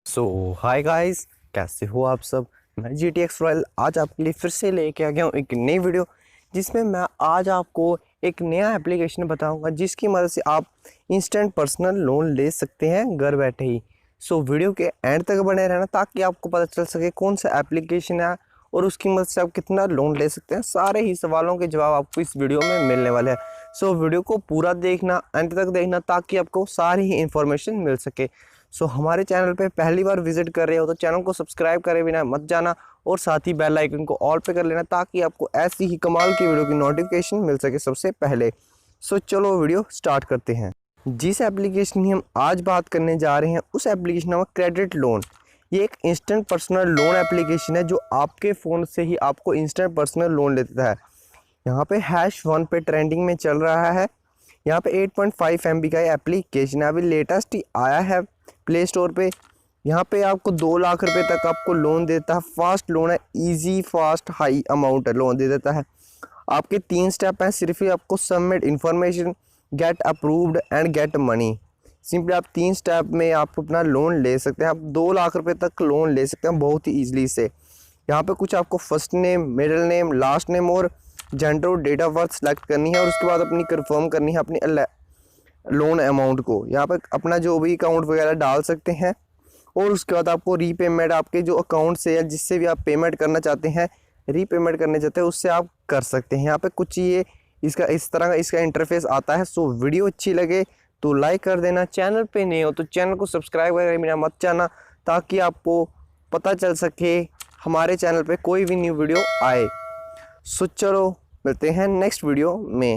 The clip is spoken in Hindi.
सो हाय गाइस, कैसे हो आप सब। मैं gtxroyal आज आपके लिए फिर से लेके आ गया हूँ एक नई वीडियो, जिसमें मैं आज आपको एक नया एप्लीकेशन बताऊंगा जिसकी मदद से आप इंस्टेंट पर्सनल लोन ले सकते हैं घर बैठे ही। सो वीडियो के एंड तक बने रहना ताकि आपको पता चल सके कौन सा एप्लीकेशन है और उसकी मदद से आप कितना लोन ले सकते हैं। सारे ही सवालों के जवाब आपको इस वीडियो में मिलने वाले हैं। सो वीडियो को पूरा देखना, एंड तक देखना ताकि आपको सारी ही इंफॉर्मेशन मिल सके। सो हमारे चैनल पे पहली बार विजिट कर रहे हो तो चैनल को सब्सक्राइब करे बिना मत जाना और साथ ही बेल आइकन को ऑल पे कर लेना ताकि आपको ऐसी ही कमाल की वीडियो की नोटिफिकेशन मिल सके सबसे पहले। सो चलो वीडियो स्टार्ट करते हैं। जिस एप्लीकेशन की हम आज बात करने जा रहे हैं उस एप्लीकेशन नाम क्रेडिट लोन। ये एक इंस्टेंट पर्सनल लोन एप्लीकेशन है जो आपके फ़ोन से ही आपको इंस्टेंट पर्सनल लोन देता है। यहाँ पे #1 पे ट्रेंडिंग में चल रहा है। यहाँ पे 8.5 MB का एप्लीकेशन है, अभी लेटेस्ट ही आया है प्ले स्टोर पे। यहाँ पे आपको 2 लाख रुपए तक आपको लोन देता है। फास्ट लोन है, easy fast high amount loan दे देता है। आपके 3 स्टेप हैं, सिर्फ ही आपको submit information, get approved and get money. Simply आप 3 स्टेप में आप अपना लोन ले सकते हैं। आप 2 लाख रुपए तक लोन ले सकते हैं बहुत ही ईजिली से। यहाँ पे कुछ आपको first name, middle name, last name और जेंडर और डेट ऑफ बर्थ सेलेक्ट करनी है और उसके बाद अपनी कंफर्म करनी है अपनी लोन अमाउंट को। यहाँ पे अपना जो भी अकाउंट वगैरह डाल सकते हैं और उसके बाद आपको रीपेमेंट आपके जो अकाउंट से या जिससे भी आप पेमेंट करना चाहते हैं, रीपेमेंट करने चाहते हैं, उससे आप कर सकते हैं। यहाँ पे कुछ ये इसका इस तरह का इसका इंटरफेस आता है। सो वीडियो अच्छी लगे तो लाइक कर देना, चैनल पे नए हो तो चैनल को सब्सक्राइब करके बिना मत जाना ताकि आपको पता चल सके हमारे चैनल पे कोई भी न्यू वीडियो आए। सो चलो मिलते हैं नेक्स्ट वीडियो में।